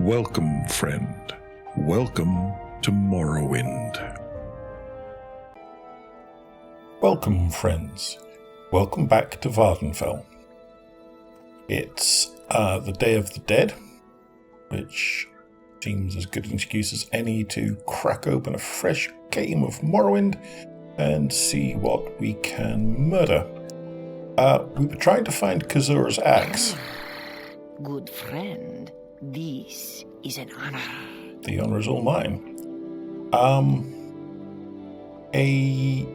Welcome, friend. Welcome to Morrowind. Welcome, friends. Welcome back to Vardenfell. It's the Day of the Dead, which seems as good an excuse as any to crack open a fresh game of Morrowind and see what we can murder. We were trying to find Kazura's axe. Good friend, this is an honor. The honor is all mine. A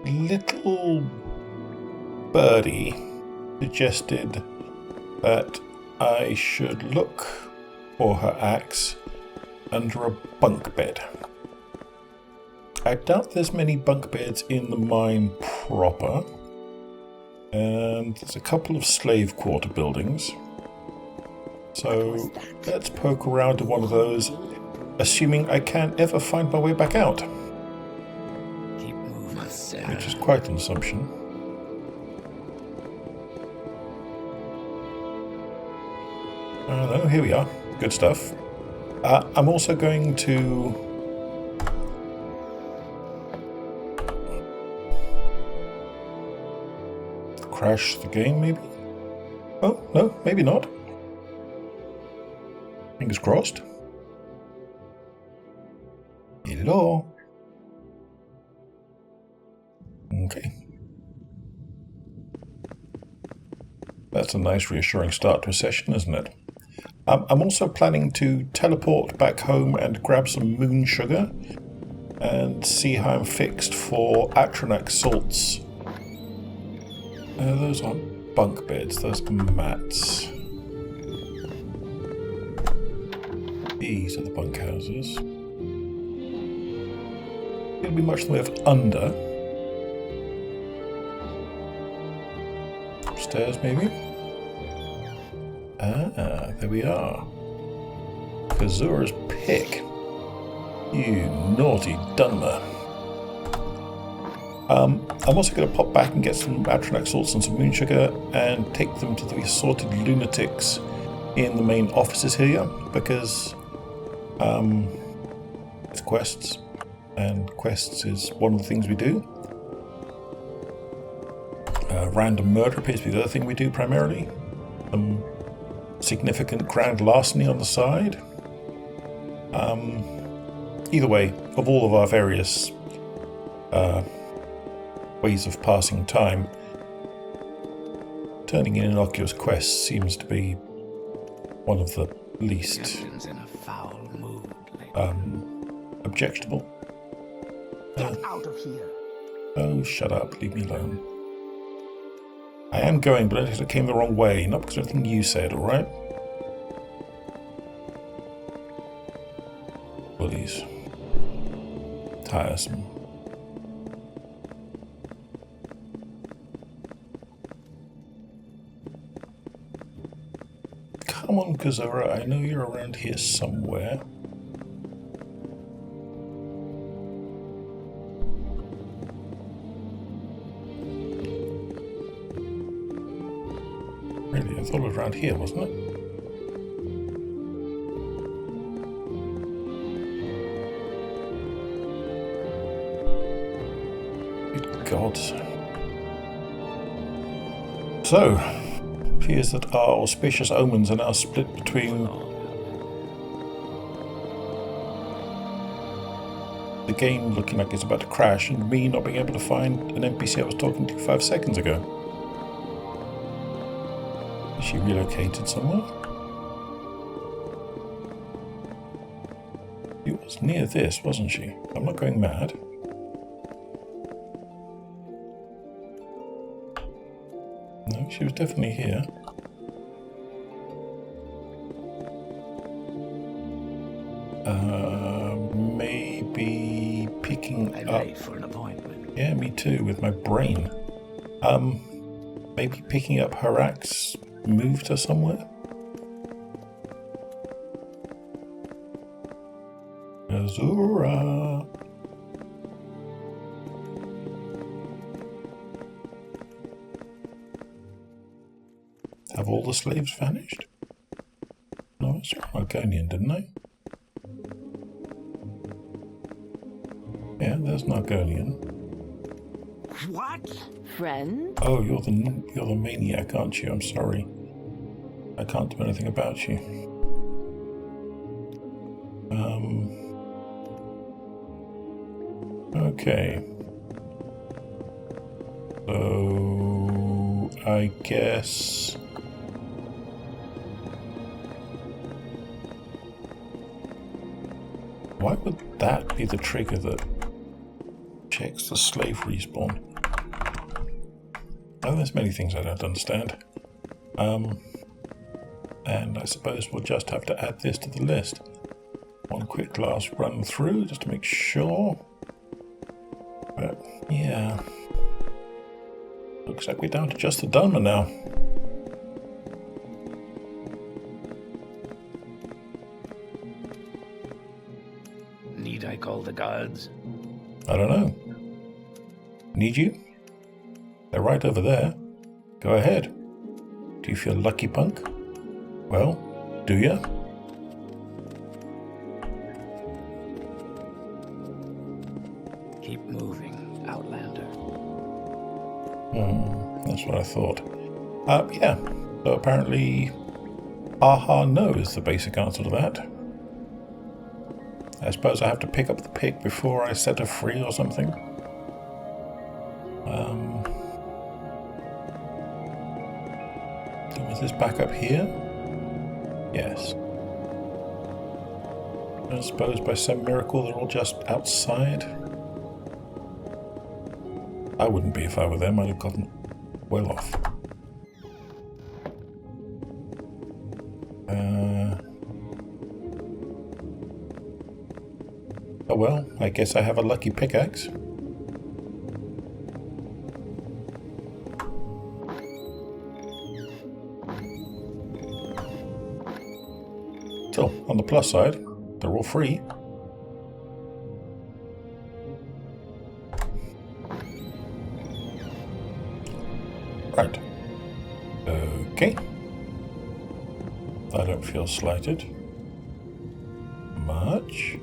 little birdie suggested that I should look for her axe under a bunk bed. I doubt there's many bunk beds in the mine proper, and there's a couple of slave quarter buildings. So let's poke around to one of those, assuming I can't ever find my way back out. Keep moving, sir. Which is quite an assumption. No, here we are. Good stuff. I'm also going to crash the game, maybe? Oh, no, maybe not. Fingers crossed. Hello. Okay. That's a nice reassuring start to a session, isn't it? I'm also planning to teleport back home and grab some moon sugar and see how I'm fixed for atronach salts. Those aren't bunk beds, those are mats. These are the bunkhouses. It'll be much in the way of under. Upstairs, maybe? Ah, there we are. Kazura's pick. You naughty Dunmer. I'm also going to pop back and get some atronach salts and some moon sugar and take them to the assorted lunatics in the main offices here, because it's quests, and quests is one of the things we do. Random murder appears to be the other thing we do primarily. Significant grand larceny on the side. Either way, of all of our various ways of passing time, turning in innocuous quests seems to be one of the least objectionable. Get out of here. Oh, shut up. Leave me alone. I am going, but I think I came the wrong way. Not because of anything you said, alright? Bullies. Tiresome. Come on, Kazura. I know you're around here somewhere. Really, I thought it was around here, wasn't it? Good gods. So, it appears that our auspicious omens are now split between the game looking like it's about to crash and me not being able to find an NPC I was talking to 5 seconds ago. She relocated somewhere? She was near this, wasn't she? I'm not going mad. No, she was definitely here. Maybe picking I'm up... late for an appointment. Yeah, me too, with my brain. Maybe picking up her axe moved her somewhere? Azura. Have all the slaves vanished? No? I saw Argonian, didn't I? Yeah, there's an Argonian. What? Friend? Oh, you're the maniac, aren't you? I'm sorry. I can't do anything about you. Okay. So I guess why would that be the trigger that checks the slave respawn? Oh, there's many things I don't understand. And I suppose we'll just have to add this to the list. One quick last run through just to make sure. But yeah, looks like we're down to just the donor now. Need I call the guards? I don't know. Need you? They're right over there. Go ahead. Do you feel lucky, punk? Well, do ya? Keep moving, Outlander. That's what I thought. Yeah. So apparently, aha no is the basic answer to that. I suppose I have to pick up the pig before I set her free or something. So was this back up here? Yes. I suppose by some miracle they're all just outside. I wouldn't be if I were them. I'd have gotten well off. Oh well, I guess I have a lucky pickaxe. Still, on the plus side, they're all free. Right. Okay. I don't feel slighted. Much.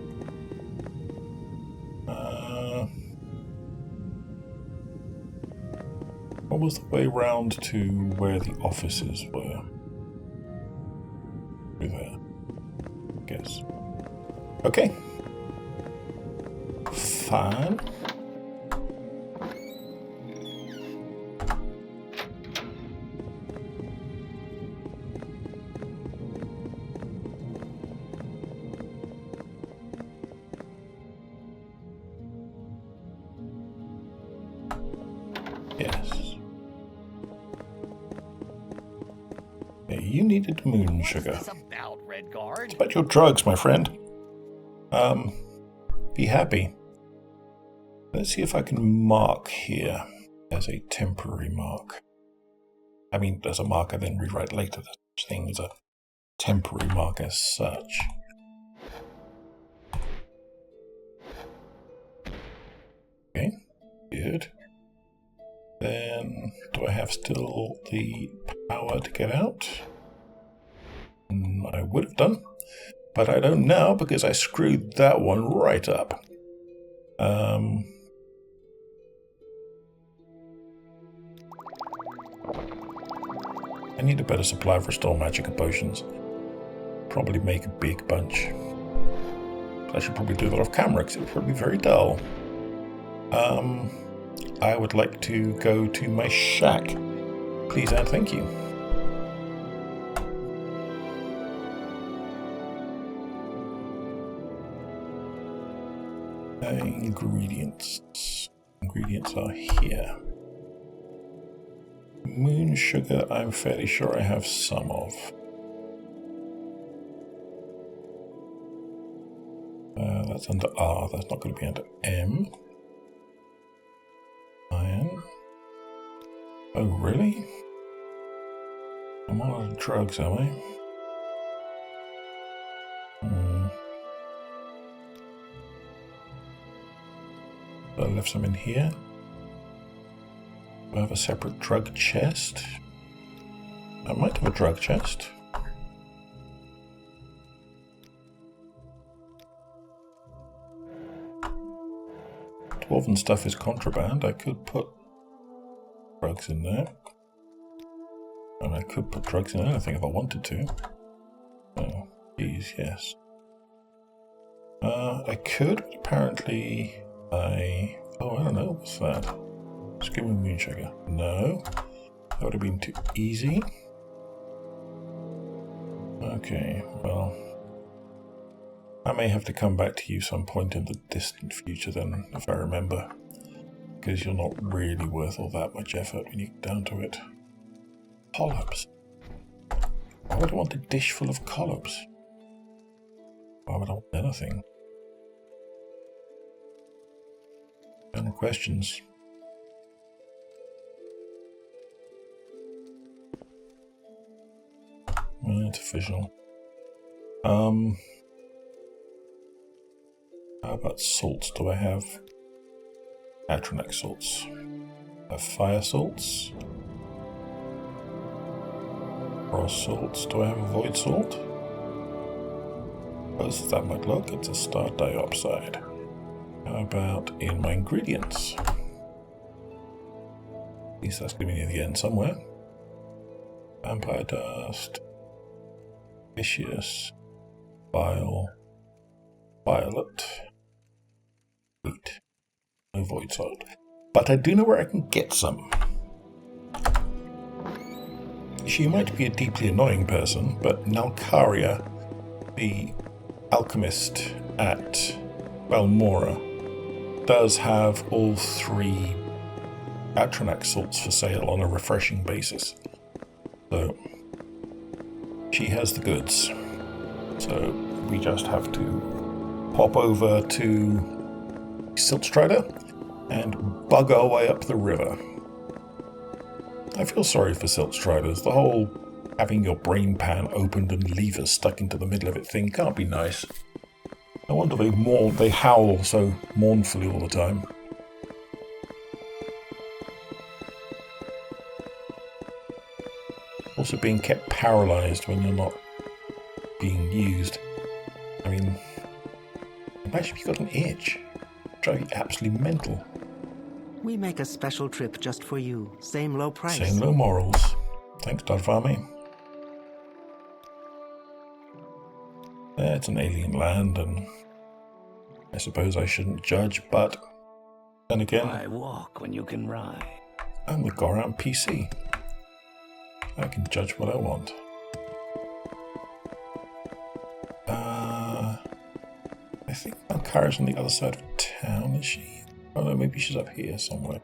What was the way round to where the offices were? Through there. I guess. Okay. Fine. Yes. Yeah, you needed moon sugar. What's this about, Redguard? It's about your drugs, my friend. Be happy. Let's see if I can mark here as a temporary mark. I mean, as a mark I then rewrite later. The thing is a temporary mark as such. Okay, good. Then, do I have still the power to get out? I would have done, but I don't now because I screwed that one right up. I need a better supply of restore magic and potions. Probably make a big bunch. I should probably do that off camera because it would probably be very dull. I would like to go to my shack. Please and thank you. Ingredients. Ingredients are here. Moon sugar, I'm fairly sure I have some of. That's under R, that's not going to be under M. Iron. Oh, really? I'm on all the drugs, am I? I left some in here. Do I have a separate drug chest? I might have a drug chest. dwarven stuff is contraband. I could put drugs in there. And I could put drugs in anything if I wanted to. Oh, geez, yes. I could, but apparently I don't know, what's that? Skimming moon sugar. No. That would have been too easy. Okay, well, I may have to come back to you some point in the distant future then, if I remember. Because you're not really worth all that much effort when you get down to it. Collops. Why would I want a dish full of collops? Why would I want anything? Any questions? Artificial. How about salts? Do I have atronach salts? I have fire salts. Frost salts. Do I have a void salt? Close as that might look, it's a star dioxide. How about in my ingredients? At least that's going to be near the end somewhere. Vampire dust. Vicious. Bile. Violet. Wheat. No void salt. But I do know where I can get some. She might be a deeply annoying person, but Nalcaria, the alchemist at Balmora, does have all 3 atronach salts for sale on a refreshing basis. So, she has the goods. So, we just have to pop over to Siltstrider and bug our way up the river. I feel sorry for Siltstriders. The whole having your brain pan opened and levers stuck into the middle of it thing can't be nice. No wonder they howl so mournfully all the time. Also being kept paralysed when you're not being used. I mean, imagine if you got an itch. Drive you absolutely mental. We make a special trip just for you. Same low price. Same low morals. Thanks, Darfami. It's an alien land, and I suppose I shouldn't judge, but then again, Why walk when you can ride? I'm the Goran PC. I can judge what I want. I think Malkara's on the other side of town, is she? Oh no, maybe she's up here somewhere.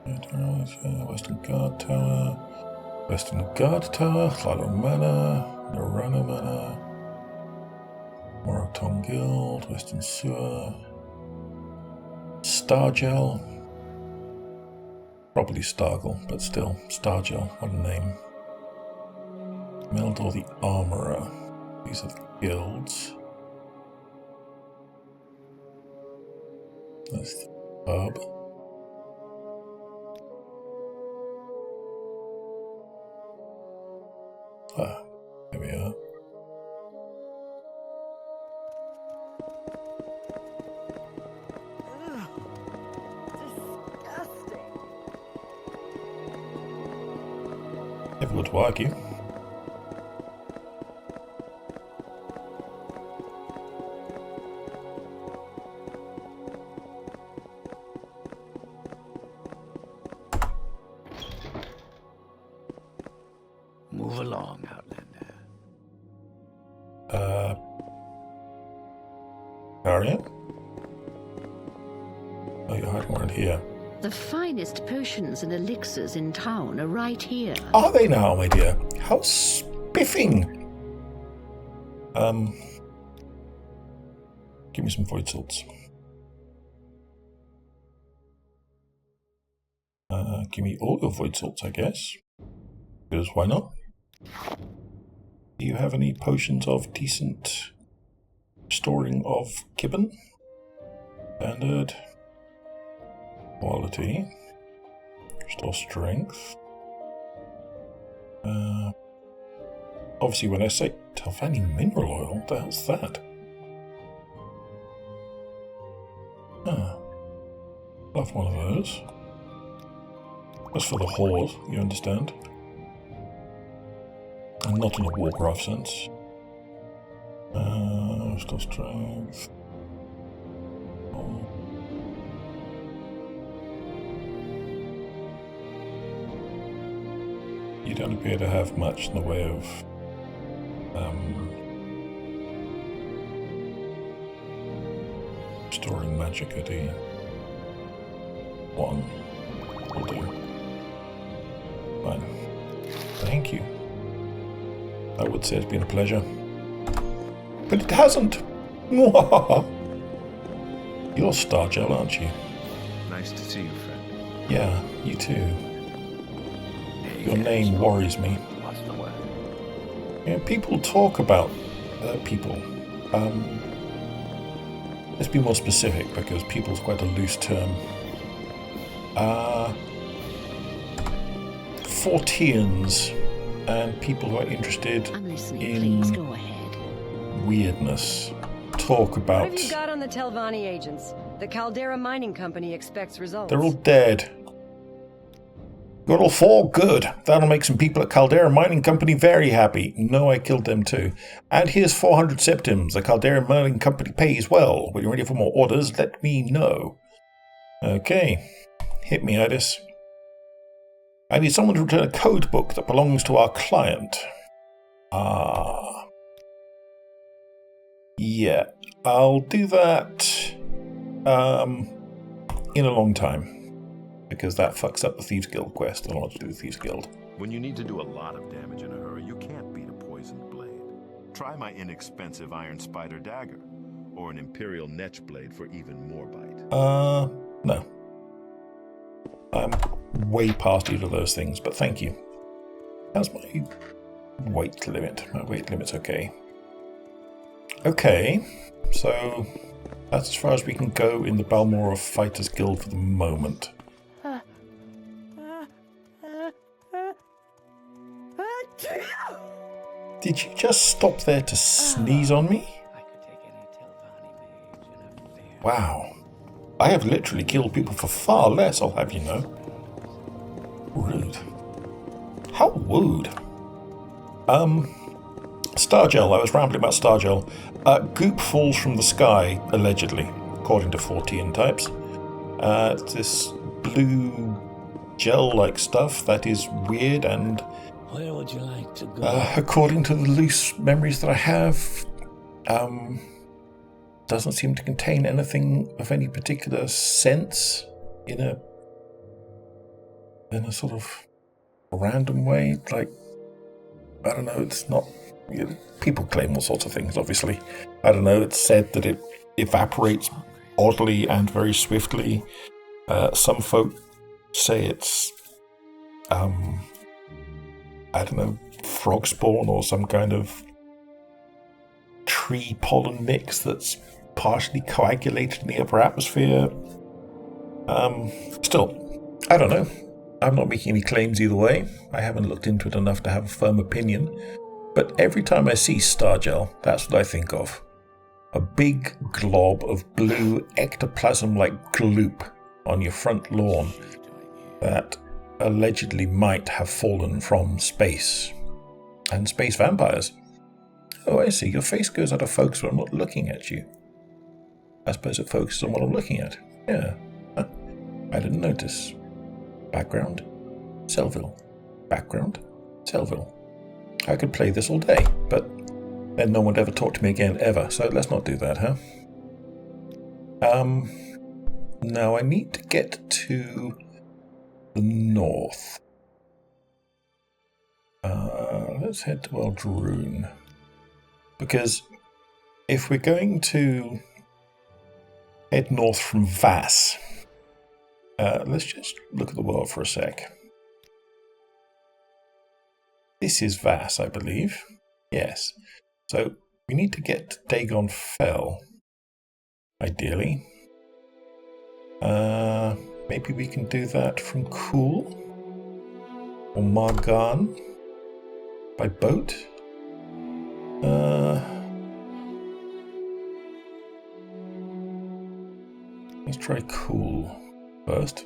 Western Guard Tower, Chlado Manor, Norana Manor, Morrowind Guild, Western Sewer, Stargel, probably Stargel, but still, Stargel, what a name. Meldor the Armourer, these are the guilds. That's the pub. Ah, there we are. Disgusting. Difficult to argue. Move along, Outlander. Aria? Oh, you're hiding around here. The finest potions and elixirs in town are right here. Are they now, my dear? How spiffing! Give me some void salts. Give me all your void salts, I guess. Because why not? Do you have any potions of decent storing of Gibbon? Standard. Quality. Restore strength. Obviously, when I say Telvanni mineral oil, what the hell's that? Ah. love one of those. Just for the horde, you understand? And not in a Warcraft sense. Still strength. Oh. You don't appear to have much in the way of storing magic, do you? One will do. Fine. Thank you. I would say it's been a pleasure. But it hasn't! You're Stargel, aren't you? Nice to see you, friend. Yeah, you too. Your name worries me. What's the word? Yeah, people talk about people. Let's be more specific because people's quite a loose term. Forteans and people who are interested I'm listening. in Please go ahead. weirdness talk about. What have you got on the Telvanni agents? The Caldera Mining Company expects results. They're all dead. Got all four? Good. That'll make some people at Caldera Mining Company very happy. No, I killed them too. And here's 400 septims. The Caldera Mining Company pays well. When you're ready for more orders, let me know. Okay. Hit me, Idis. I need someone to return a code book that belongs to our client. Ah. Yeah. I'll do that in a long time. Because that fucks up the Thieves Guild quest. I don't want to do the Thieves Guild. When you need to do a lot of damage in a hurry, you can't beat a poisoned blade. Try my inexpensive Iron Spider dagger, or an Imperial Netch blade for even more bite. No. I'm way past either of those things, but thank you. How's my weight limit? My weight limit's okay. Okay, so that's as far as we can go in the Balmora Fighters Guild for the moment. Did you just stop there to sneeze on me? I could take any Telvanni mage in a fair. Wow. I have literally killed people for far less, I'll have you know. Rude. How rude. Stargel, I was rambling about Stargel. Goop falls from the sky, allegedly, according to 14 types. It's this blue gel-like stuff that is weird and Where would you like to go? according to the loose memories that I have, doesn't seem to contain anything of any particular sense in a sort of random way. Like, I don't know, it's not... People claim all sorts of things, obviously. I don't know, it's said that it evaporates oddly and very swiftly. Some folk say it's... I don't know, frog spawn or some kind of tree pollen mix that's partially coagulated in the upper atmosphere. Still, I don't know. I'm not making any claims either way. I haven't looked into it enough to have a firm opinion. But every time I see Stargel, that's what I think of. A big glob of blue ectoplasm-like gloop on your front lawn that allegedly might have fallen from space. And space vampires. Oh, I see. Your face goes out of focus when I'm not looking at you. I suppose it focuses on what I'm looking at. Yeah. Huh. I didn't notice. Background. Selville. Background. Selville. I could play this all day, but then no one would ever talk to me again, ever. So let's not do that, huh? Now I need to get to the north. Let's head to Eldroon. Because if we're going to head north from Vass, let's just look at the world for a sec. This is Vass, I believe. Yes. So we need to get to Dagon Fell, ideally. Maybe we can do that from Kuul or Margan by boat. Let's try Kuul. first.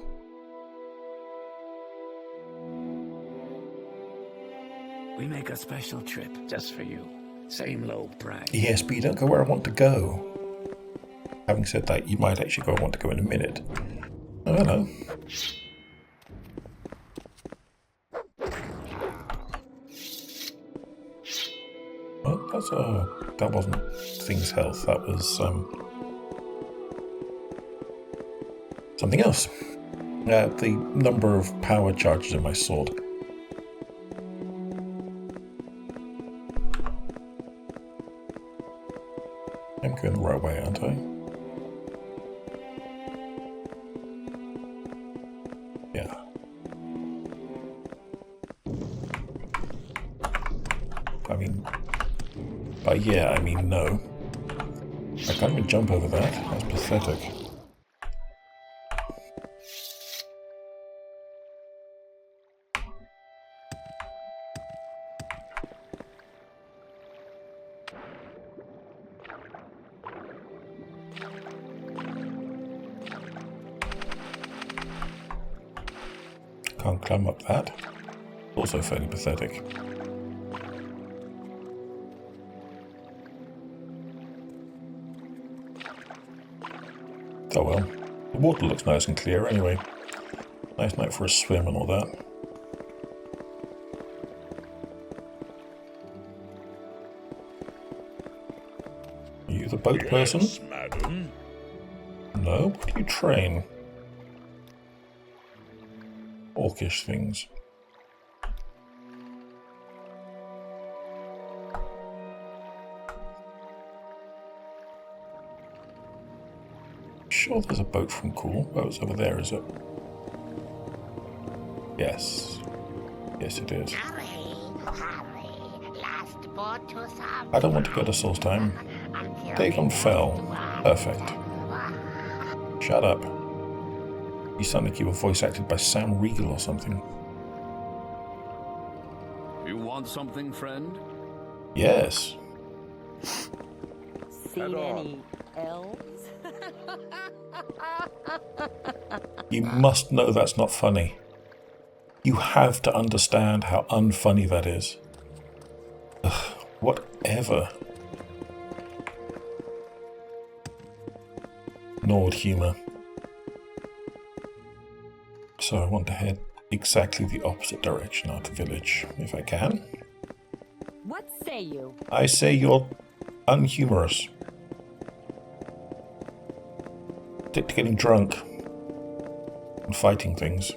We make a special trip just for you. Same low price. Yes, but you don't go where I want to go. Having said that, you might actually go where I want to go in a minute. I don't know. Oh, that wasn't Thing's health. That was something else. The number of power charges in my sword. I'm going the right way, aren't I? Yeah. I mean, by yeah, I mean no. I can't even jump over that. That's pathetic. Can't climb up that. Also fairly pathetic. Oh well. The water looks nice and clear anyway. Nice night for a swim and all that. Are you the boat person? Madam. No? What do you train? Orcish things. Sure there's a boat from Cool. Oh, it's over there, is it? Yes. Yes, it is. I don't want to go to Solstheim. Dagon fell. Perfect. Shut up. You sound like you were voice acted by Sam Riegel or something. You want something, friend? Yes. Seen any elves? You must know that's not funny. You have to understand how unfunny that is. Ugh, whatever. Nord humour. So I want to head exactly the opposite direction out of the village, if I can. What say you? I say you're unhumorous. Stick to getting drunk and fighting things.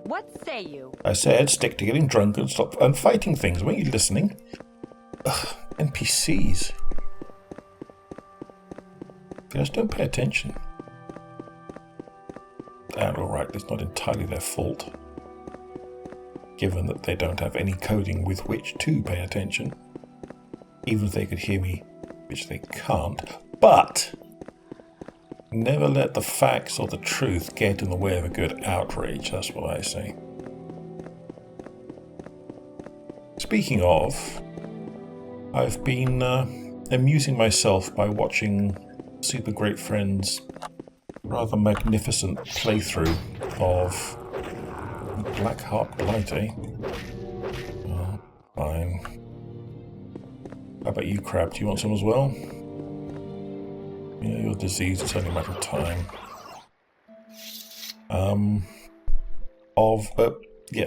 What say you? I said stick to getting drunk and stop and fighting things. Weren't you listening? Ugh, NPCs. They just don't pay attention. And alright, it's not entirely their fault, given that they don't have any coding with which to pay attention. Even if they could hear me, which they can't. But never let the facts or the truth get in the way of a good outrage, that's what I say. Speaking of, I've been amusing myself by watching Super Great Friends' rather magnificent playthrough of Blackheart Blight, eh? Oh, fine. How about you, Crab? Do you want some as well? Yeah, your disease is only a matter of time.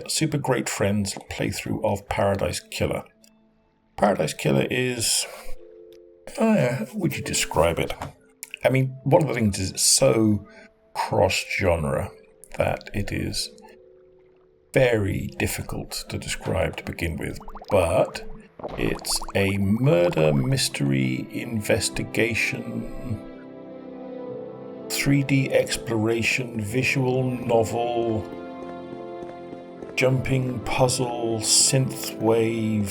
Super Great Friends playthrough of Paradise Killer. Paradise Killer is... how would you describe it? I mean, one of the things is it's so cross-genre that it is very difficult to describe to begin with, but it's a murder mystery investigation 3D exploration visual novel jumping puzzle synthwave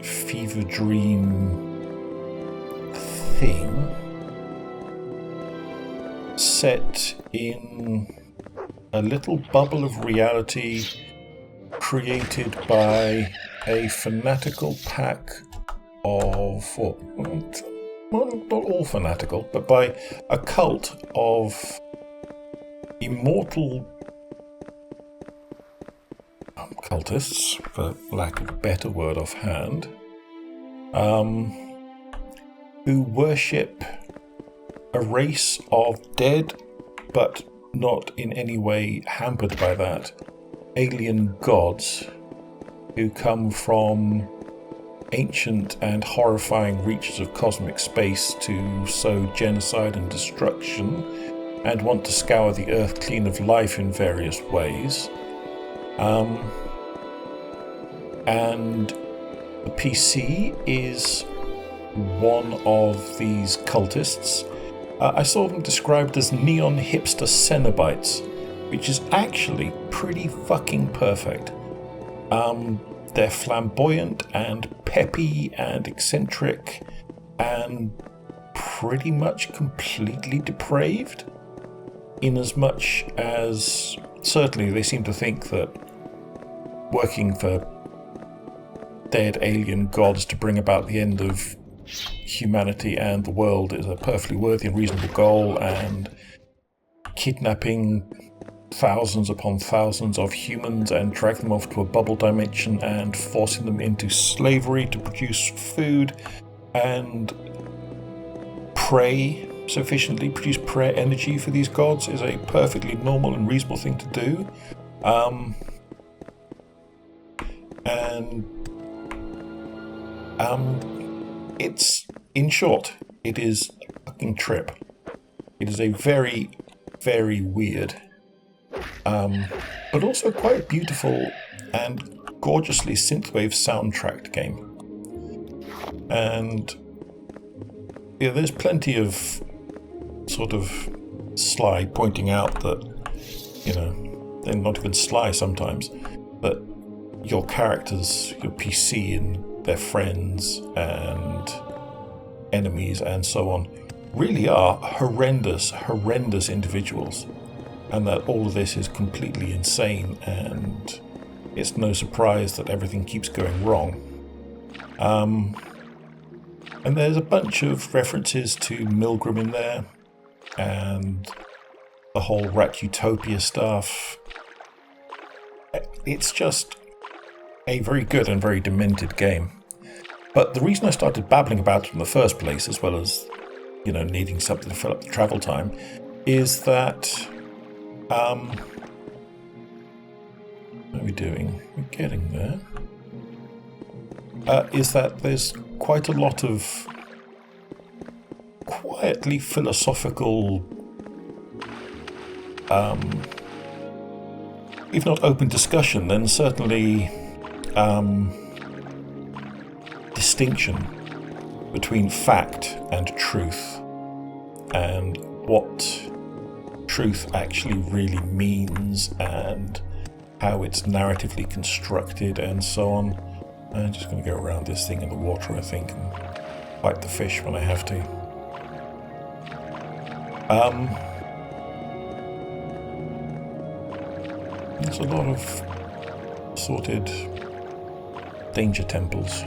fever dream thing set in a little bubble of reality created by a fanatical pack of, well, not all fanatical, but by a cult of immortal cultists, for lack of a better word offhand, who worship a race of dead, but not in any way hampered by that, alien gods who come from ancient and horrifying reaches of cosmic space to sow genocide and destruction and want to scour the earth clean of life in various ways. And the PC is one of these cultists. I saw them described as neon hipster Cenobites, which is actually pretty fucking perfect. They're flamboyant and peppy and eccentric and pretty much completely depraved, in as much as certainly they seem to think that working for dead alien gods to bring about the end of humanity and the world is a perfectly worthy and reasonable goal, and kidnapping thousands upon thousands of humans and dragging them off to a bubble dimension and forcing them into slavery to produce food and prey sufficiently, produce prayer energy for these gods is a perfectly normal and reasonable thing to do. It's, in short, it is a fucking trip. It is a very, very weird, but also quite beautiful and gorgeously synthwave soundtracked game. And yeah, there's plenty of sort of sly pointing out that, you know, they're not even sly sometimes, that your characters, your PC and their friends and enemies and so on really are horrendous individuals, and that all of this is completely insane, and it's no surprise that everything keeps going wrong. And there's a bunch of references to Milgram in there, and the whole Rat Utopia stuff. It's just a very good and very demented game. But the reason I started babbling about it in the first place, as well as, you know, needing something to fill up the travel time, is that, how are we doing? We're getting there. Is that there's quite a lot of quietly philosophical, if not open discussion, then certainly distinction between fact and truth, and what truth actually really means, and how it's narratively constructed, and so on. I'm just going to go around this thing in the water, I think, and fight the fish when I have to. There's a lot of sorted danger temples.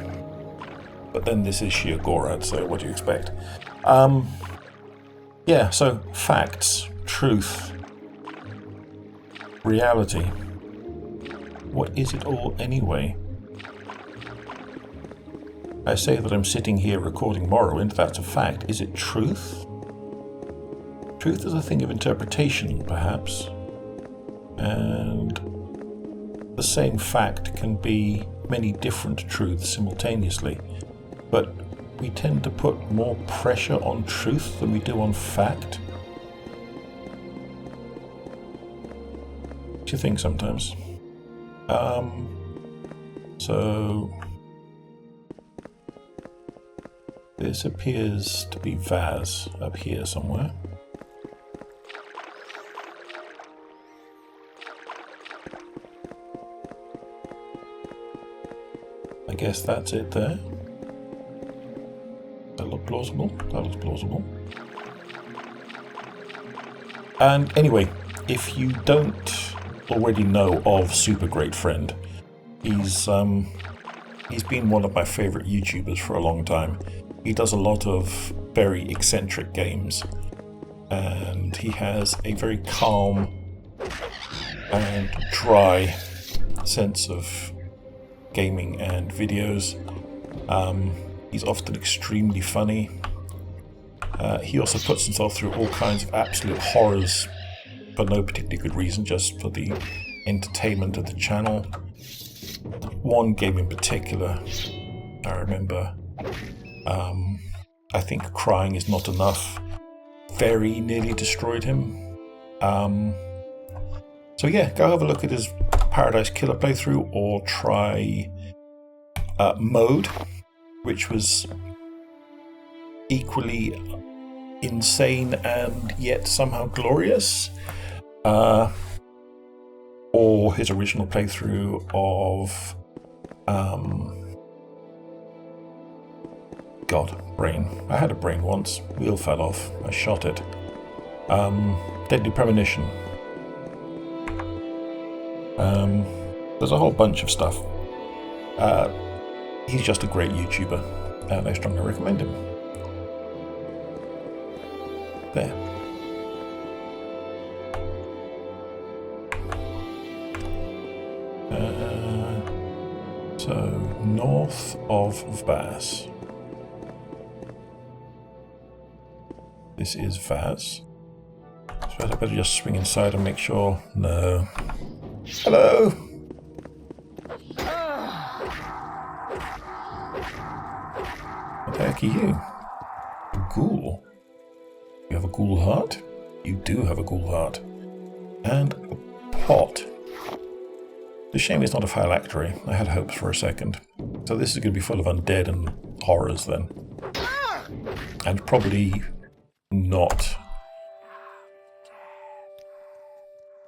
But then this is sheer Gorad, so what do you expect? Yeah, so facts, truth, reality. What is it all anyway? I say that I'm sitting here recording Morrowind, that's a fact. Is it truth? Truth is a thing of interpretation, perhaps. And the same fact can be many different truths simultaneously. But we tend to put more pressure on truth than we do on fact. What do you think sometimes? So this appears to be Vaz up here somewhere. I guess that's it there. That look plausible? That looks plausible. And anyway, if you don't already know of Super Great Friend, he's been one of my favourite YouTubers for a long time. He does a lot of very eccentric games, and he has a very calm and dry sense of gaming and videos. He's often extremely funny. He also puts himself through all kinds of absolute horrors for no particularly good reason, just for the entertainment of the channel. One game in particular, I remember, I think crying is not enough, very nearly destroyed him. So yeah, go have a look at his Paradise Killer playthrough, or try Mode, which was equally insane and yet somehow glorious. Or his original playthrough of brain. I had a brain once. Wheel fell off. I shot it. Deadly Premonition. There's a whole bunch of stuff. He's just a great YouTuber, and I strongly recommend him. There. So, north of Vaz. This is Vaz. So I better just swing inside and make sure. No. Hello! What the heck are you? A ghoul. You have a ghoul heart? You do have a ghoul heart. And a pot. It's a shame it's not a phylactery. I had hopes for a second. So this is going to be full of undead and horrors then. And probably not.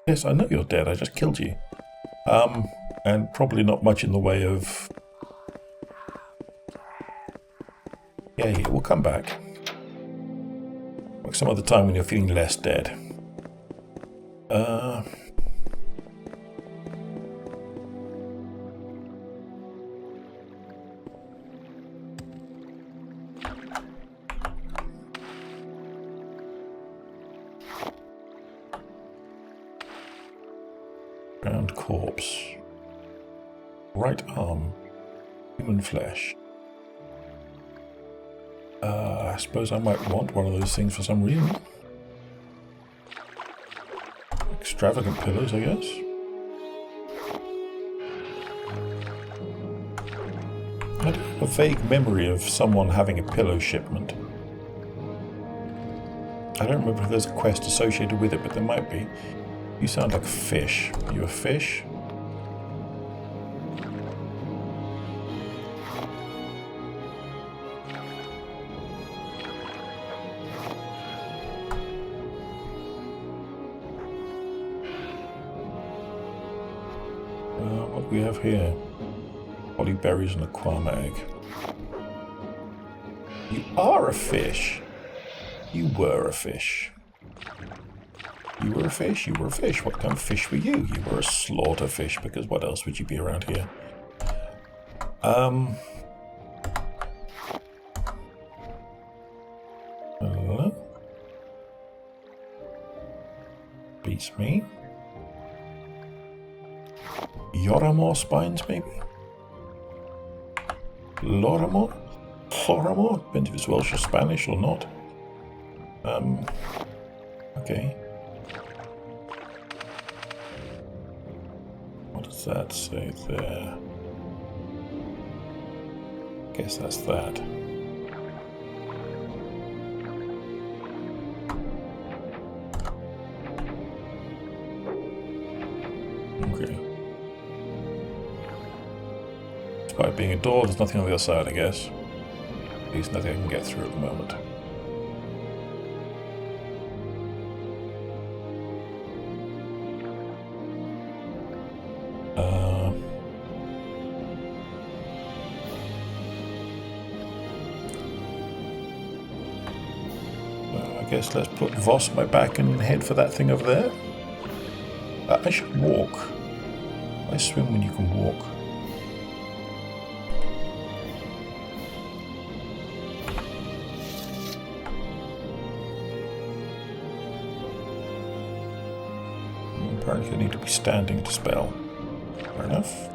Yes, I know you're dead. I just killed you. And probably not much in the way of... Yeah, we'll come back. Like some other time when you're feeling less dead. Ground corpse. Right arm. Human flesh. I suppose I might want one of those things for some reason. Extravagant pillows, I guess. I do have a vague memory of someone having a pillow shipment. I don't remember if there's a quest associated with it, but there might be. You sound like a fish. Are you a fish? What do we have here? Holly berries and a quam egg. You are a fish. You were a fish. You were a fish, you were a fish. What kind of fish were you? You were a slaughter fish, because what else would you be around here? Beats me. Yoramore spines, maybe? Loramore? Loramore? Depends if it's Welsh or Spanish or not. Okay. What does that say there? Guess that's that. Okay. Despite being a door, there's nothing on the other side, I guess. At least nothing I can get through at the moment. I guess let's put Voss on my back and head for that thing over there. I should walk. Why swim when you can walk? Apparently I need to be standing to spell. Fair enough.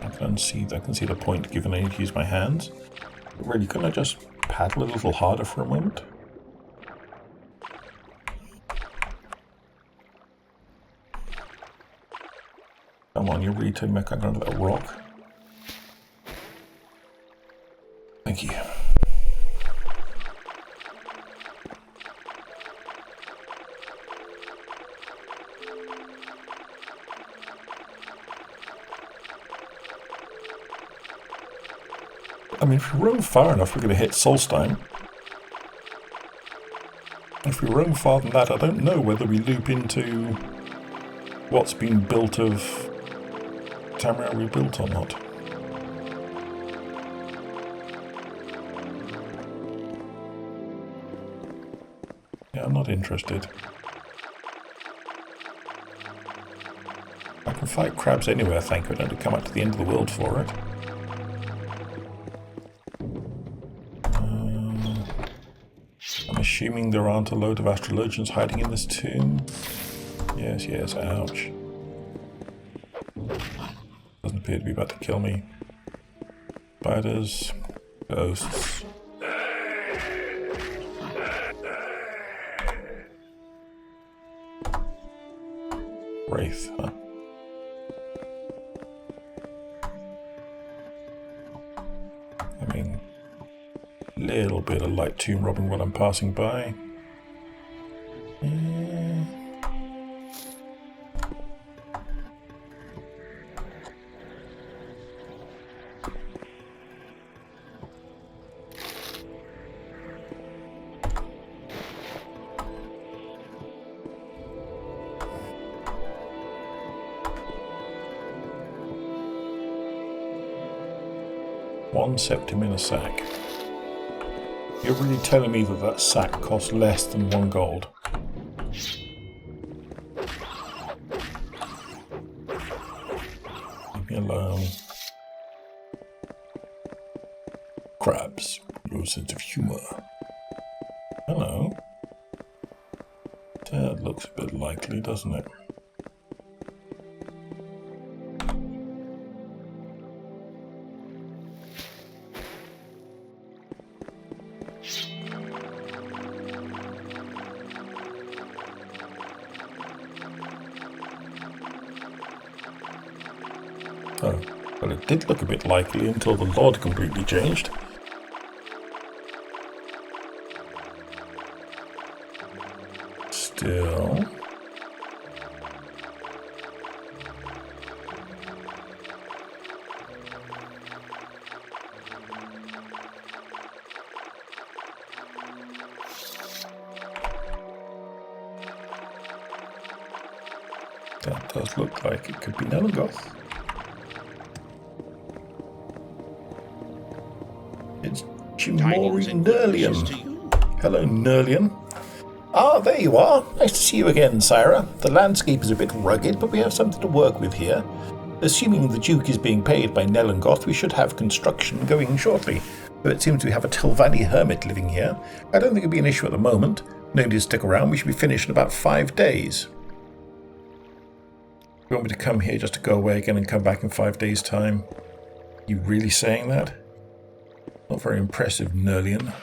I can see the point given I need to use my hands. But really, couldn't I just paddle a little harder for a moment? Come on, you're really telling me I can't go under that rock? Thank you. I mean, if we roam far enough, we're going to hit Solstein. If we roam farther than that, I don't know whether we loop into what's been built of Tamriel Rebuilt or not. Yeah, I'm not interested. I can fight crabs anywhere, thank you. I don't have to come up to the end of the world for it. I'm assuming there aren't a load of Astrologians hiding in this tomb. Yes, yes, ouch. Doesn't appear to be about to kill me. Spiders, ghosts. Wraith, huh? I mean, little bit of light tomb robbing while I'm passing by. One septim in a sack. You're really telling me that that sack costs less than 1 gold? Leave me alone. Crabs, your sense of humour. Hello. That looks a bit likely, doesn't it? Oh, well, it did look a bit likely until the Lord completely changed. Still. That does look like it could be Nelengoth. It's Chimori Nerlian. Hello, Nerlian. Ah, there you are. Nice to see you again, Syra. The landscape is a bit rugged, but we have something to work with here. Assuming the Duke is being paid by Nelengoth, we should have construction going shortly. But it seems we have a Telvanni hermit living here. I don't think it'll be an issue at the moment. Nobody to stick around. We should be finished in about 5 days. You want me to come here just to go away again and come back in 5 days' time? You really saying that? Not very impressive, Nerlian.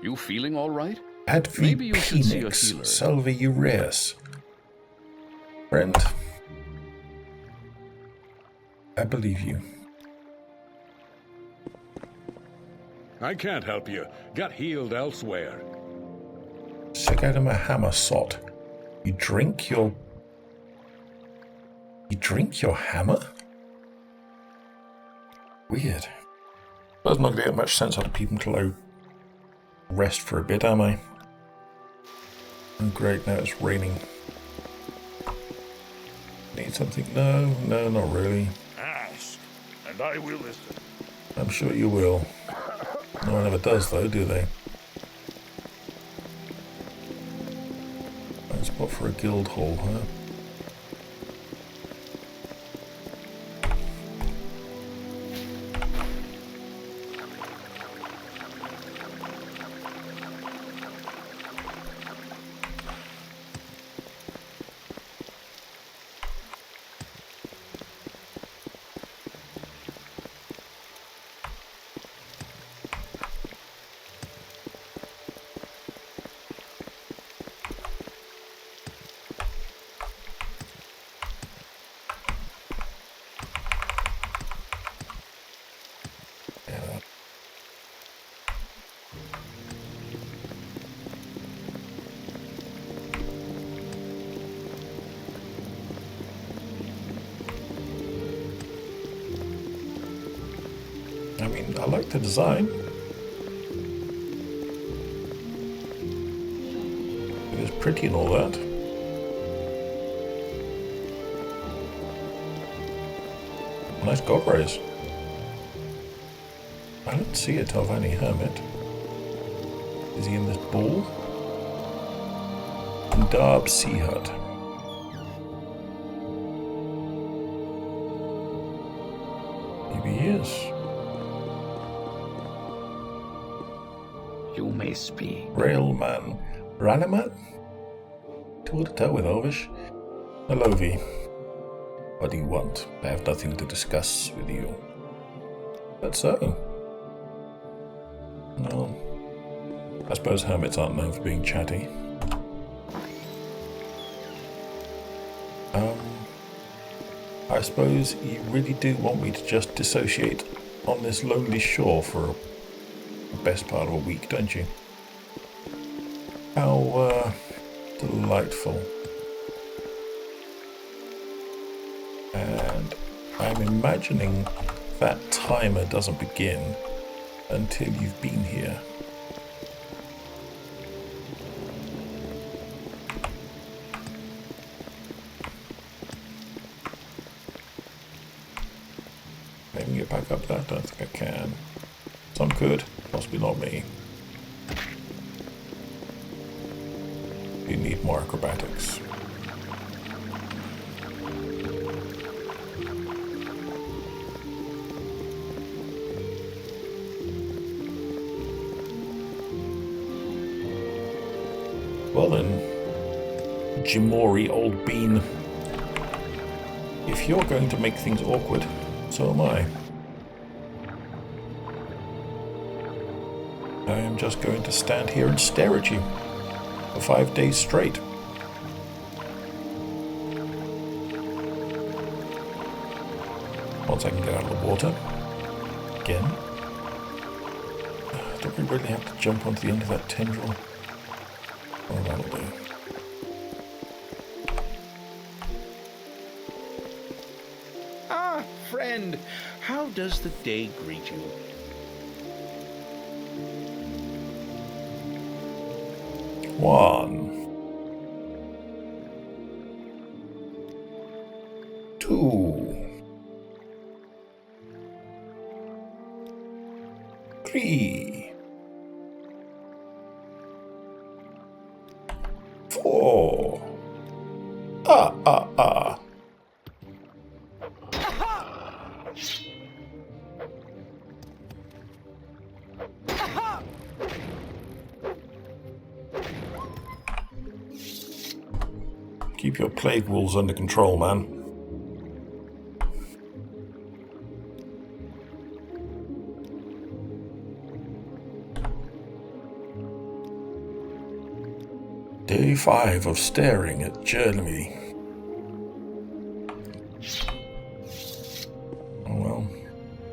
You feeling all right? Advi Maybe you should see a Penix, healer. Salve Ureus. Friend, I believe you. I can't help you. Got healed elsewhere. Segadama hammer sot. You drink your hammer? Weird. Does not get much sense out of people until I rest for a bit, am I? Oh great, now it's raining. Need something? No, not really. Ask, and I will listen. I'm sure you will. No one ever does though, do they? Nice spot for a guild hall, huh? mean, I like the design. It is pretty and all that. Nice god rays. I don't see a Telvanni hermit. Is he in this ball? Darb Sea Hut. Maybe he is. You may speak. Railman. Ralaman? Toe to toe with Elvish. Hello, V. What do you want? I have nothing to discuss with you. That's so. No. I suppose hermits aren't known for being chatty. I suppose you really do want me to just dissociate on this lonely shore for the best part of a week, don't you? How delightful. And I'm imagining that timer doesn't begin until you've been here. Maybe get back up there? Don't think I can. Some could, possibly not me. You need more acrobatics. Well then, Jimori, old bean. If you're going to make things awkward, so am I. I am just going to stand here and stare at you for 5 days straight. Once I can get out of the water. Again. Don't we really have to jump onto the end of that tendril? Oh, that'll do. Ah, friend, how does the day greet you? One. 2. 3. 4. Keep your plague wolves under control, man. Day 5 of staring at Germany. Oh well.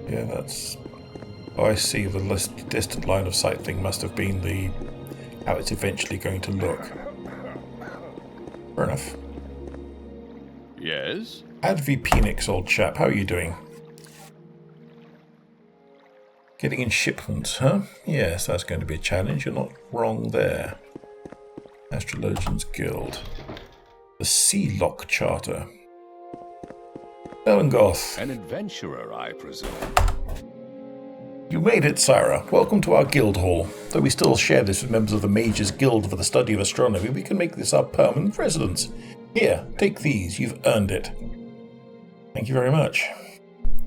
Yeah, that's... Oh, I see. The less distant line of sight thing must have been the... how it's eventually going to look. Fair enough. Yes? Adv Penix, old chap, how are you doing? Getting in shipments, huh? Yes, that's going to be a challenge. You're not wrong there. Astrologians Guild. The Sea Lock Charter. Elengoth. An adventurer, I presume. You made it, Syra. Welcome to our guild hall. Though we still share this with members of the Mages Guild for the study of astronomy, we can make this our permanent residence. Here, take these. You've earned it. Thank you very much.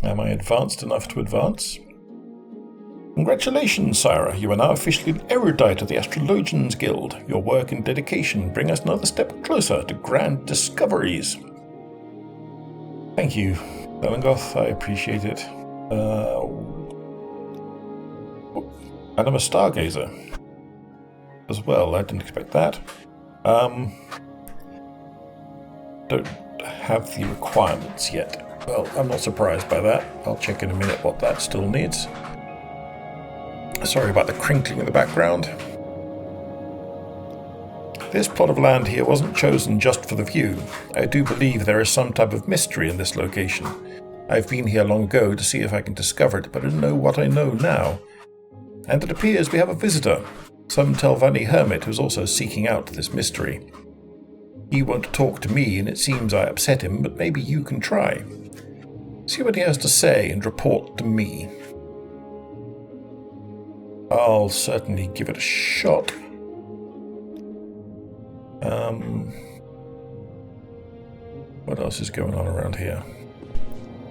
Am I advanced enough to advance? Congratulations, Syra. You are now officially an erudite of the Astrologians Guild. Your work and dedication bring us another step closer to grand discoveries. Thank you, Elengoth. I appreciate it. And I'm a stargazer as well. I didn't expect that. Don't have the requirements yet. Well, I'm not surprised by that. I'll check in a minute what that still needs. Sorry about the crinkling in the background. This plot of land here wasn't chosen just for the view. I do believe there is some type of mystery in this location. I've been here long ago to see if I can discover it, but I don't know what I know now. And it appears we have a visitor, some Telvanni hermit who's also seeking out this mystery. He won't talk to me, and it seems I upset him, but maybe you can try. See what he has to say and report to me. I'll certainly give it a shot. What else is going on around here?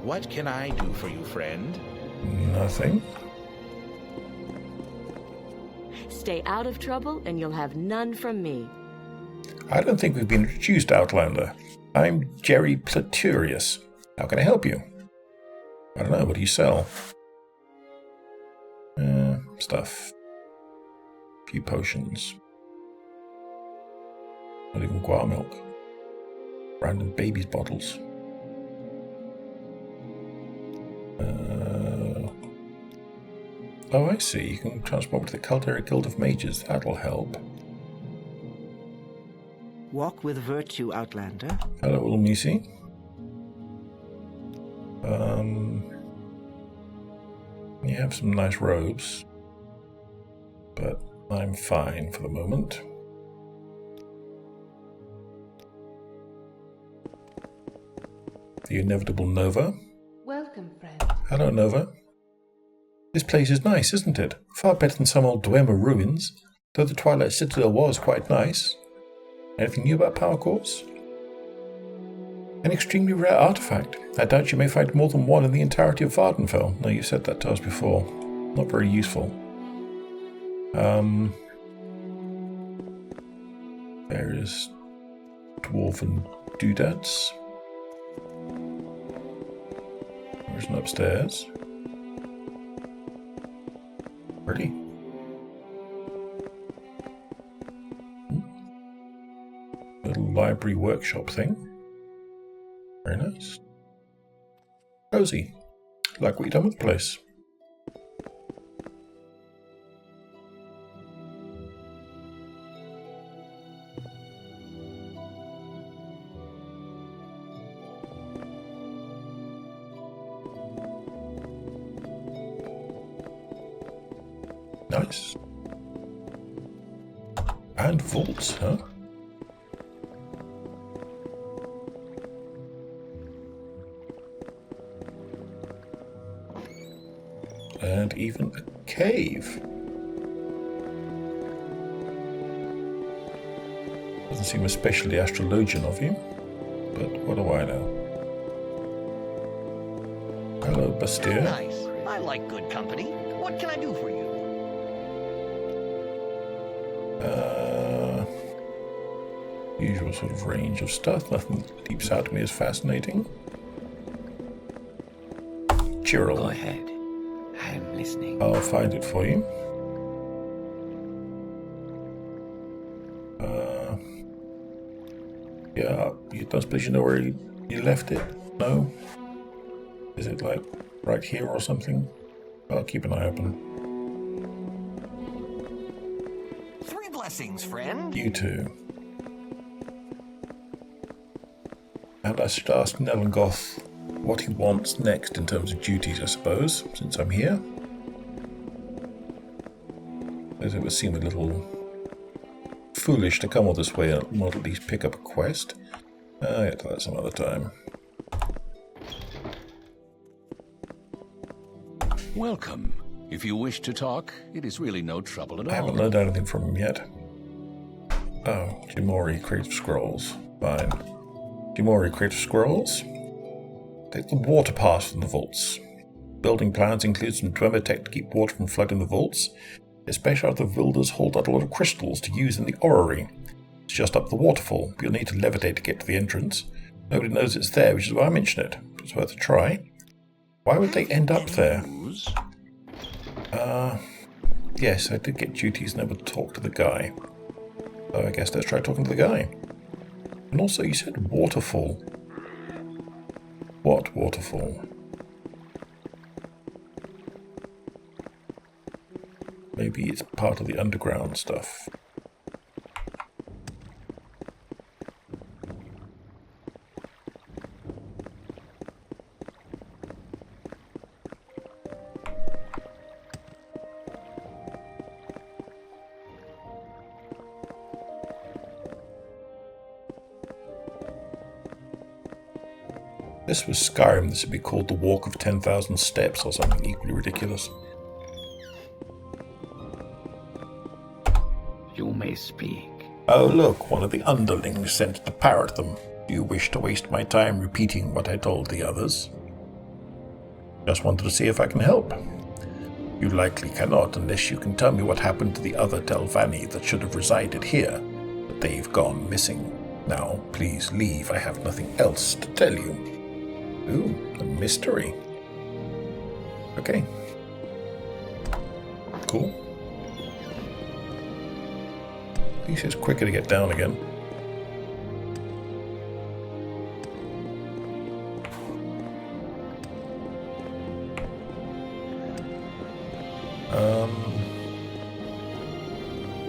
What can I do for you, friend? Nothing. Stay out of trouble and you'll have none from me. I don't think we've been introduced, Outlander. I'm Jerry Platurius. How can I help you? I don't know, what do you sell? Stuff. A few potions. Not even guar milk. Random baby's bottles. Oh, I see. You can transport to the Caldera Guild of Mages. That'll help. Walk with virtue, Outlander. Hello, Ulmisi. You have some nice robes, but I'm fine for the moment. The inevitable Nova. Welcome, friend. Hello, Nova. This place is nice, isn't it? Far better than some old Dwemer ruins, though the Twilight Citadel was quite nice. Anything new about power cores? An extremely rare artifact. I doubt you may find more than one in the entirety of Vardenfell. No, you said that to us before. Not very useful. Various dwarven doodads. There's an upstairs. Pretty. Little library workshop thing. Very nice. Cozy. Like what you've done with the place. Nice. And vaults, huh? And even a cave. Doesn't seem especially Astrologian of you, but what do I know? Hello, Bastia. Nice. I like good company. What can I do for you? Usual sort of range of stuff. Nothing leaps out to me as fascinating. Chirrell. Go ahead. I'm listening. I'll find it for you. Yeah, you don't suppose you know where you left it? No? Is it like right here or something? I'll keep an eye open. 3 blessings, friend. You too. And I should ask Nelengoth what he wants next in terms of duties, I suppose, since I'm here. As it would seem a little foolish to come all this way and not at least pick up a quest. I'll get to that some other time. Welcome. If you wish to talk, it is really no trouble at all. I haven't learned anything from him yet. Oh, Jimori Creative Scrolls. Fine. Jimori Creative Scrolls. Take the water pass from the vaults. Building plans include some Dwemer tech to keep water from flooding the vaults. Especially after the builders hold out a lot of crystals to use in the orrery. It's just up the waterfall, but you'll need to levitate to get to the entrance. Nobody knows it's there, which is why I mention it. It's worth a try. Why would they end up there? Yes, I did get duties never to talk to the guy. So I guess let's try talking to the guy. And also, you said waterfall. What waterfall? Maybe it's part of the underground stuff. this was Skyrim, this would be called the Walk of 10,000 Steps or something equally ridiculous. You may speak. Oh look, one of the underlings sent to parrot them. Do you wish to waste my time repeating what I told the others? Just wanted to see if I can help. You likely cannot unless you can tell me what happened to the other Delvani that should have resided here, but they've gone missing. Now, please leave. I have nothing else to tell you. Ooh, a mystery. Okay. Cool. At least it's quicker to get down again.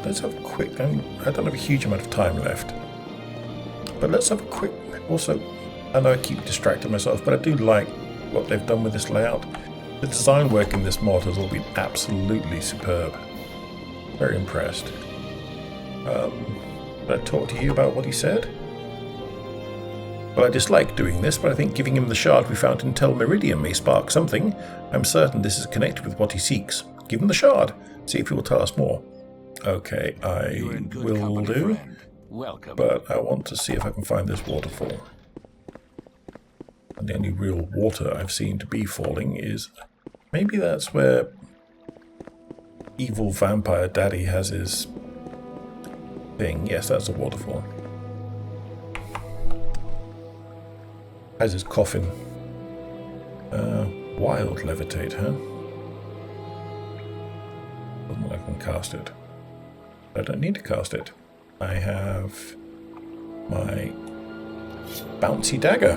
Let's have a quick... I don't have a huge amount of time left. But let's have a quick... Also, I know I keep distracting myself, but I do like what they've done with this layout. The design work in this mod has all been absolutely superb. Very impressed. Did I talk to you about what he said? Well, I dislike doing this, but I think giving him the shard we found in Tel Meridian may spark something. I'm certain this is connected with what he seeks. Give him the shard. See if he will tell us more. Okay, I will do. Welcome. But I want to see if I can find this waterfall. And the only real water I've seen to be falling is... Maybe that's where evil vampire daddy has his thing. Yes, that's a waterfall. Has his coffin. Wild levitate, huh? Doesn't look like I can cast it. I don't need to cast it. I have my bouncy dagger.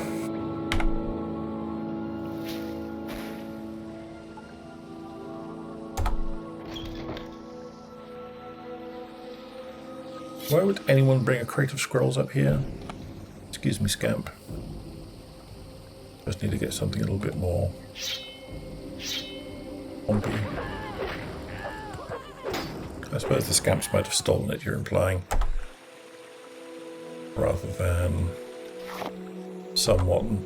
Why would anyone bring a crate of scrolls up here? Excuse me, scamp. Just need to get something a little bit more bumpy. I suppose the scamps might have stolen it, you're implying. Rather than someone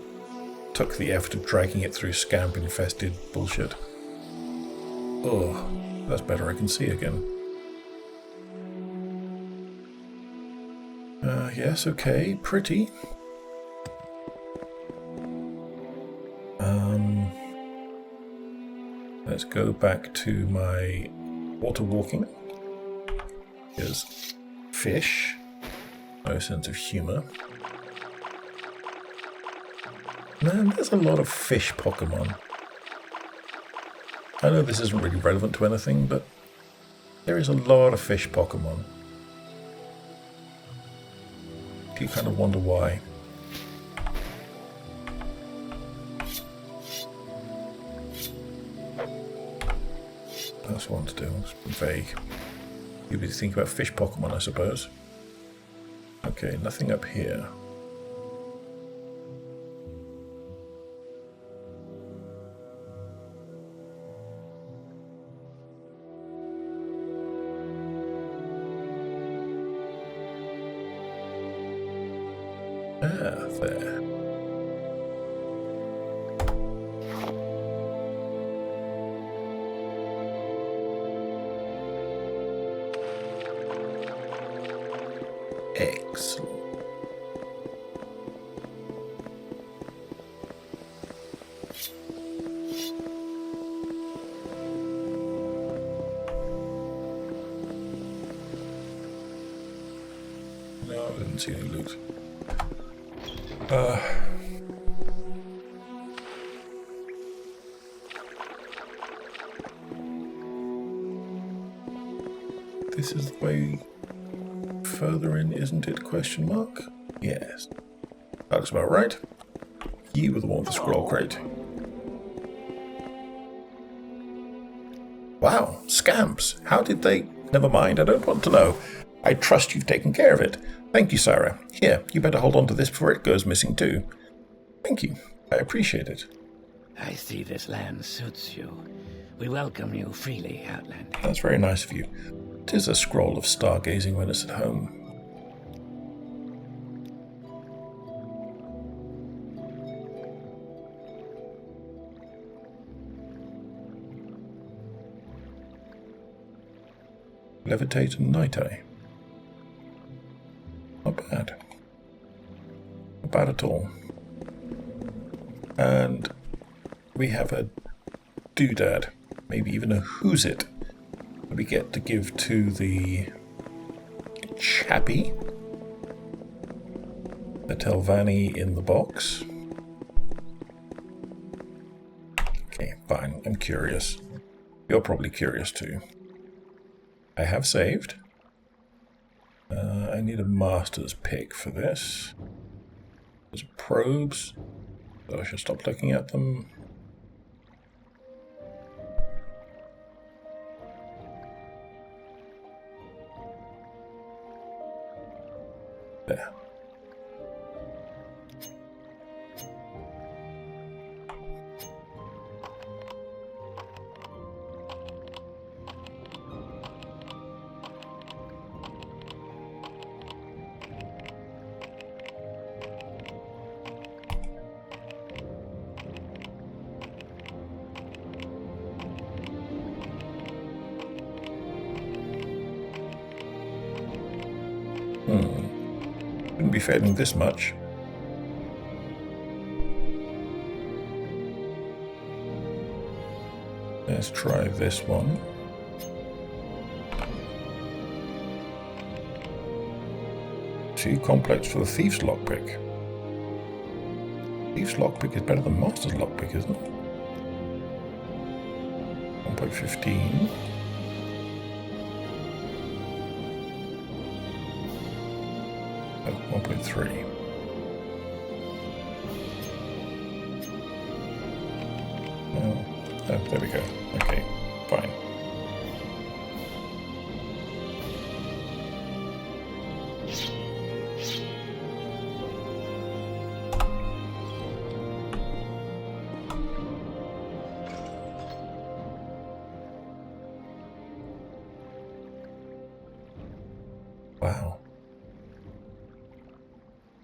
took the effort of dragging it through scamp-infested bullshit. Oh, that's better, I can see again. Yes, okay, pretty. Let's go back to my water walking. Here's fish. No sense of humour. Man, there's a lot of fish Pokemon. I know this isn't really relevant to anything, but there is a lot of fish Pokemon. You kind of wonder why. That's what I want to do. It's vague. You would think about fish Pokemon, I suppose. Okay, nothing up here. Ah, there. Excellent. No, I didn't see any loot. This is the way further in, isn't it? Question mark? Yes. That looks about right. You were the one with the scroll crate. Wow, scamps. How did they... Never mind, I don't want to know. I trust you've taken care of it. Thank you, Sarah. Here, you better hold on to this before it goes missing too. Thank you. I appreciate it. I see this land suits you. We welcome you freely, Outlander. That's very nice of you. It is a scroll of stargazing when it's at home. Levitate and Night Eye. Not bad. Not bad at all. And we have a doodad, maybe even a who's it, that we get to give to the chappie. The Telvanni in the box. Okay, fine. I'm curious. You're probably curious too. I have saved. I need a master's pick for this. There's probes. So I should stop looking at them. There. Shouldn't be failing this much. Let's try this one. Too complex for the Thief's Lockpick. Thief's Lockpick is better than Master's Lockpick, isn't it? 1.15. Oh, 1.3. Oh, there we go. Okay, fine. Wow.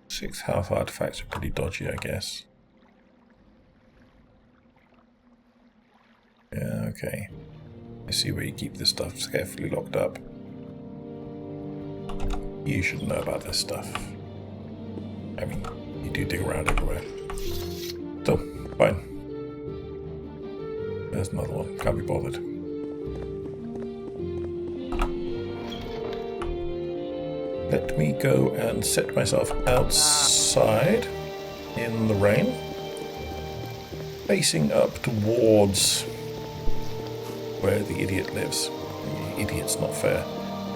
6 half artifacts are pretty dodgy, I guess. Yeah, okay. I see where you keep this stuff carefully locked up. You should know about this stuff. I mean, you do dig around everywhere. So, fine. There's another one. Can't be bothered. Let me go and set myself outside in the rain, facing up towards where the idiot lives. The idiot's not fair.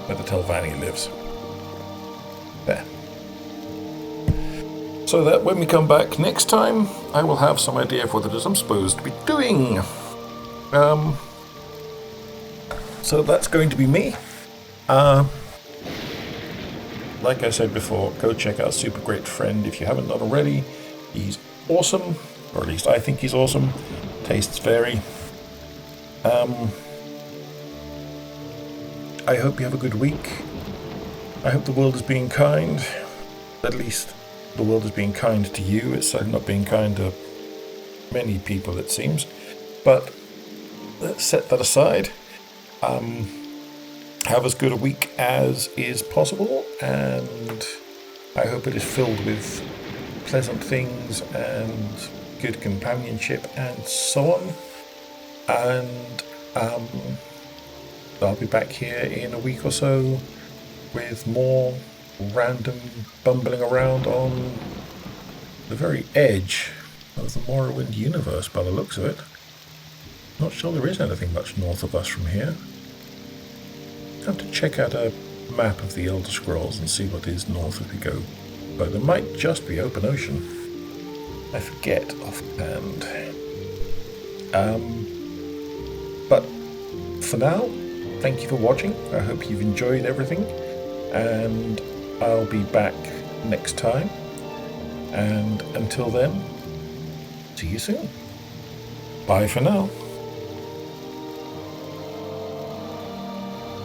Where the Telvanni lives. There. So that when we come back next time, I will have some idea of what it is I'm supposed to be doing. So that's going to be me. Like I said before, go check out Super Great Friend if you haven't done already. He's awesome, or at least I think he's awesome. Tastes vary. I hope you have a good week. I hope the world is being kind. At least the world is being kind to you. It's certainly not being kind to many people, it seems. But let's set that aside. Have as good a week as is possible, and I hope it is filled with pleasant things and good companionship and so on. And I'll be back here in a week or so with more random bumbling around on the very edge of the Morrowind universe by the looks of it. Not sure there is anything much north of us from here. Have to check out a map of the Elder Scrolls and see what is north as we go. But there might just be open ocean. I forget offhand. But for now, thank you for watching. I hope you've enjoyed everything. And I'll be back next time. And until then, see you soon. Bye for now.